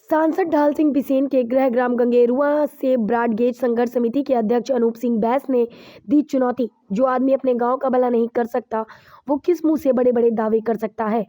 सांसद ढाल सिंह बिसेन के गृह ग्राम गंगेरुआ से ब्रॉडगेज संघर्ष समिति के अध्यक्ष अनूप सिंह बैस ने दी चुनौती। जो आदमी अपने गांव का भला नहीं कर सकता, वो किस मुंह से बड़े बड़े दावे कर सकता है।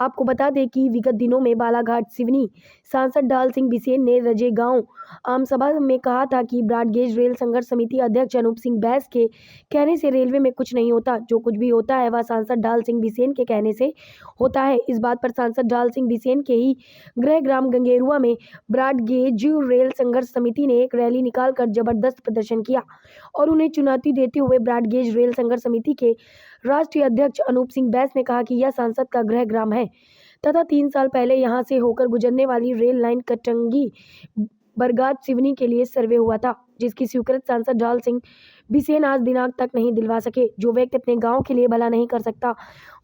आपको बता दें कि विगत दिनों में बालाघाट सिवनी सांसद ढाल सिंह बिसेन ने रजे गांव आम सभा में कहा था कि ब्रॉडगेज रेल संघर्ष समिति अध्यक्ष अनूप सिंह बैस के कहने से रेलवे में कुछ नहीं होता। जो कुछ भी होता है वह सांसद ढाल सिंह बिसेन के कहने से होता है। इस बात पर सांसद ढाल सिंह बिसेन के ही गृह ग्राम गंगेरुआ में ब्रॉडगेज रेल संघर्ष समिति ने एक रैली निकालकर जबरदस्त प्रदर्शन किया और उन्हें चुनौती देते हुए ब्रॉडगेज रेल संघर्ष समिति के राष्ट्रीय अध्यक्ष अनूप सिंह बैस ने कहा कि यह सांसद का गृह ग्राम है तथा 3 साल पहले यहां से होकर गुजरने वाली रेल लाइन कटंगी बरगाट सिवनी के लिए सर्वे हुआ था, जिसकी स्वीकृत सांसद ढाल सिंह बिसेन आज दिनांक तक नहीं दिलवा सके। जो व्यक्ति अपने गांव के लिए भला नहीं कर सकता,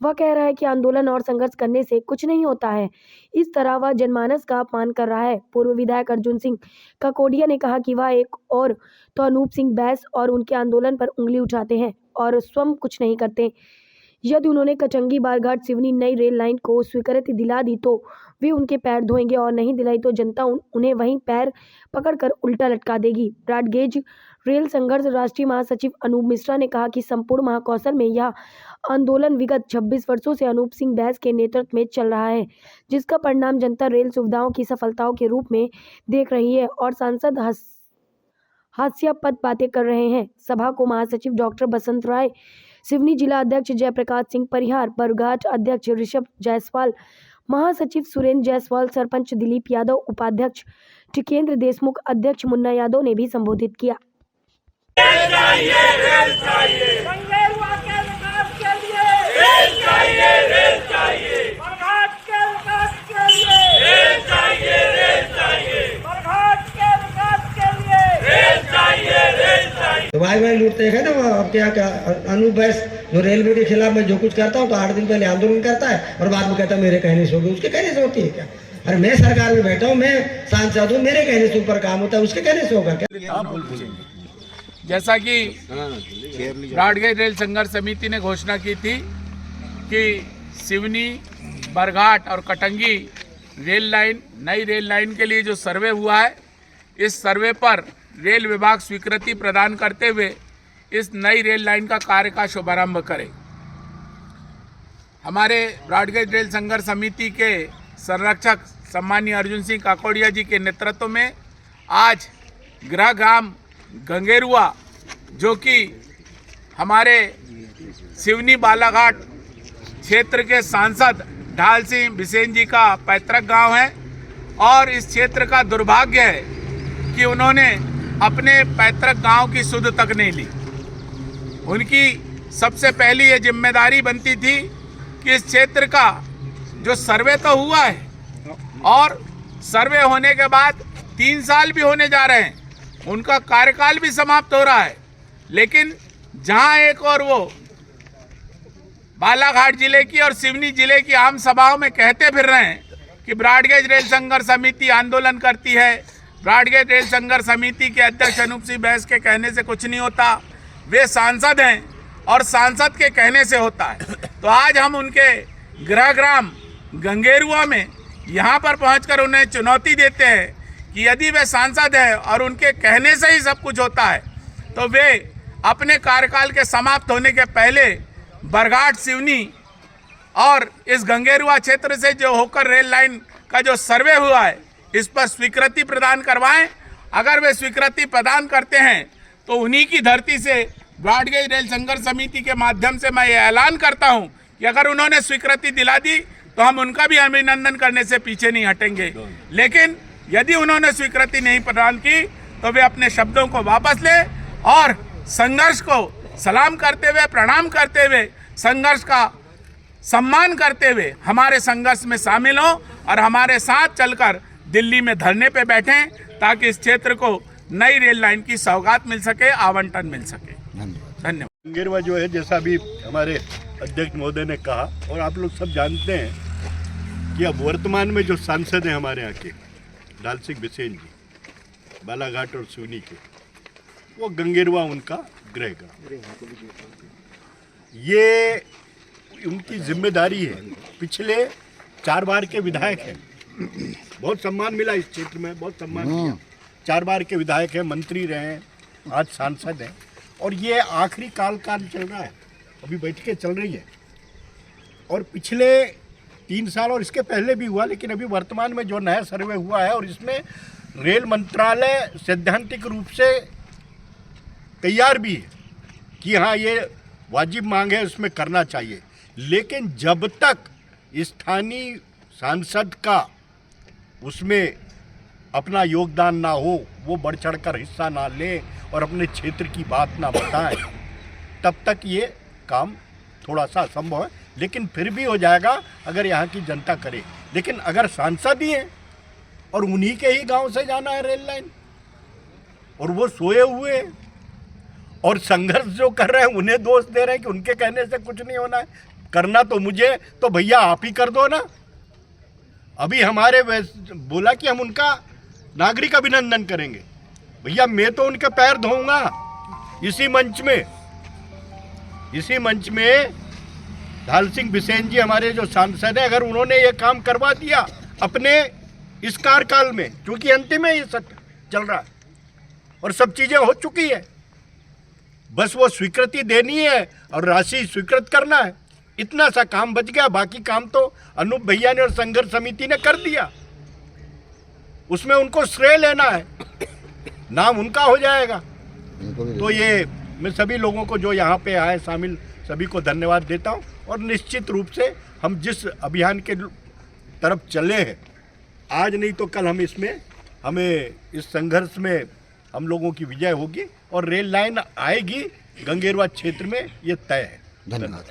वह कह रहा है कि आंदोलन और संघर्ष करने से कुछ नहीं होता है। इस तरह वह जनमानस का अपमान कर रहा है। पूर्व विधायक अर्जुन सिंह काकोडिया ने कहा कि वह एक और तो अनूप सिंह बैस और उनके आंदोलन पर उंगली उठाते हैं और स्वयं कुछ नहीं करते। यदि उन्होंने कटंगी बारघाट सिवनी नई रेल लाइन को स्वीकृति दिला दी तो वे उनके पैर धोएंगे और नहीं दिलाई तो जनता उन्हें वहीं पैर पकड़कर उल्टा लटका देगी। ब्रॉडगेज रेल संघर्ष राष्ट्रीय महासचिव अनूप मिश्रा ने कहा कि संपूर्ण महाकौशल में यह आंदोलन विगत 26 वर्षों से अनूप सिंह बैस के नेतृत्व में चल रहा है, जिसका परिणाम जनता रेल सुविधाओं की सफलताओं के रूप में देख रही है और सांसद हास्यास्पद बातें कर रहे हैं। सभा को महासचिव डॉक्टर बसंत राय, सिवनी जिला अध्यक्ष जयप्रकाश सिंह परिहार, बरघाट अध्यक्ष ऋषभ जायसवाल, महासचिव सुरेंद्र जायसवाल, सरपंच दिलीप यादव, उपाध्यक्ष टिकेंद्र देशमुख, अध्यक्ष मुन्ना यादव ने भी संबोधित किया। रेल चाहिए, रेल चाहिए। गंगेरुआ के विकास के लिए रेल चाहिए, रेल चाहिए। बरघाट के विकास के लिए रेल चाहिए, रेल चाहिए। बरघाट के विकास के लिए रेल चाहिए, रेल चाहिए। तो भाई लूटते हैं ना, अब क्या क्या अनूप बैस जो रेलवे के खिलाफ मैं जो कुछ करता हूँ तो 8 दिन पहले आंदोलन करता है और बाद में कहता है मेरे कहने से होगी। उसके कहने से होती है क्या? अरे मैं सरकार में बैठा हूँ, मैं सांसद हूँ, मेरे कहने से ऊपर काम होता है, उसके कहने से होगा क्या? जैसा कि ब्रॉडगेज रेल संघर्ष समिति ने घोषणा की थी कि सिवनी, बरघाट और कटंगी रेल लाइन, नई रेल लाइन के लिए जो सर्वे हुआ है, इस सर्वे पर रेल विभाग स्वीकृति प्रदान करते हुए इस नई रेल लाइन का कार्य का शुभारंभ करे। हमारे ब्रॉडगेज रेल संघर्ष समिति के संरक्षक सम्मानीय अर्जुन सिंह काकोडिया जी के नेतृत्व में आज गृह ग्राम गंगेरुआ, जो कि हमारे सिवनी बालाघाट क्षेत्र के सांसद ढाल सिंह बिसेन जी का पैतृक गांव है और इस क्षेत्र का दुर्भाग्य है कि उन्होंने अपने पैतृक गांव की सुध तक नहीं ली। उनकी सबसे पहली ये जिम्मेदारी बनती थी कि इस क्षेत्र का जो सर्वे तो हुआ है और सर्वे होने के बाद 3 साल भी होने जा रहे हैं, उनका कार्यकाल भी समाप्त हो रहा है, लेकिन जहां एक और वो बालाघाट जिले की और सिवनी जिले की आम सभाओं में कहते फिर रहे हैं कि ब्रॉडगेज रेल संघर्ष समिति आंदोलन करती है, ब्रॉडगेज रेल संघर्ष समिति के अध्यक्ष अनूप सिंह बैस के कहने से कुछ नहीं होता, वे सांसद हैं और सांसद के कहने से होता है। तो आज हम उनके गृह ग्राम गंगेरुआ में यहाँ पर पहुंचकर उन्हें चुनौती देते हैं कि यदि वे सांसद हैं और उनके कहने से ही सब कुछ होता है तो वे अपने कार्यकाल के समाप्त होने के पहले बरघाट सिवनी और इस गंगेरुआ क्षेत्र से जो होकर रेल लाइन का जो सर्वे हुआ है, इस पर स्वीकृति प्रदान करवाएं। अगर वे स्वीकृति प्रदान करते हैं तो उन्हीं की धरती से ब्रॉडगेज रेल संघर्ष समिति के माध्यम से मैं ये ऐलान करता हूं कि अगर उन्होंने स्वीकृति दिला दी तो हम उनका भी अभिनंदन करने से पीछे नहीं हटेंगे। लेकिन यदि उन्होंने स्वीकृति नहीं प्रदान की तो वे अपने शब्दों को वापस ले और संघर्ष को सलाम करते हुए, प्रणाम करते हुए, संघर्ष का सम्मान करते हुए हमारे संघर्ष में शामिल हों और हमारे साथ चलकर दिल्ली में धरने पे बैठें ताकि इस क्षेत्र को नई रेल लाइन की सौगात मिल सके, आवंटन मिल सके। धन्यवाद। गंगेरुआ जो है, जैसा भी हमारे अध्यक्ष महोदय ने कहा और आप लोग सब जानते हैं कि अब वर्तमान में जो सांसद हैं हमारे यहाँ के ढाल सिंह बिसेन जी, बालाघाट और सिवनी के, वो गंगेरुआ उनका गृह ग्राम, ये उनकी जिम्मेदारी है। पिछले 4 बार के विधायक हैं बहुत सम्मान मिला इस क्षेत्र में, बहुत सम्मान किया। 4 बार के विधायक हैं, मंत्री रहे हैं, आज सांसद हैं, और ये आखिरी काल चल रहा है, अभी बैठकें चल रही है। और पिछले 3 साल और इसके पहले भी हुआ, लेकिन अभी वर्तमान में जो नया सर्वे हुआ है, और इसमें रेल मंत्रालय सैद्धांतिक रूप से तैयार भी है कि हाँ ये वाजिब मांग है, उसमें करना चाहिए। लेकिन जब तक स्थानीय सांसद का उसमें अपना योगदान ना हो, वो बढ़ चढ़ कर हिस्सा ना ले और अपने क्षेत्र की बात ना बताएं, तब तक ये काम थोड़ा सा असंभव है। लेकिन फिर भी हो जाएगा अगर यहाँ की जनता करे। लेकिन अगर सांसद ही हैं और उन्हीं के ही गांव से जाना है रेल लाइन, और वो सोए हुए हैं और संघर्ष जो कर रहे हैं उन्हें दोष दे रहे हैं कि उनके कहने से कुछ नहीं होना है, करना तो मुझे, तो भैया आप ही कर दो ना। अभी हमारे बोला कि हम उनका नागरिक अभिनंदन करेंगे, भैया मैं तो उनके पैर धोऊंगा इसी मंच में ढाल सिंह बिसेन जी हमारे जो सांसद हैं, अगर उन्होंने ये काम करवा दिया अपने इस कार्यकाल में, क्योंकि अंतिम है ये सत्र चल रहा है और सब चीजें हो चुकी है, बस वो स्वीकृति देनी है और राशि स्वीकृत करना है, इतना सा काम बच गया। बाकी काम तो अनूप भैया ने और संघर्ष समिति ने कर दिया, उसमें उनको श्रेय लेना है, नाम उनका हो जाएगा। तो ये मैं सभी लोगों को जो यहाँ पे आए शामिल सभी को धन्यवाद देता हूँ। और निश्चित रूप से हम जिस अभियान के तरफ चले हैं, आज नहीं तो कल हमें इस संघर्ष में हम लोगों की विजय होगी और रेल लाइन आएगी गंगेरवा क्षेत्र में, ये तय है। धन्यवाद।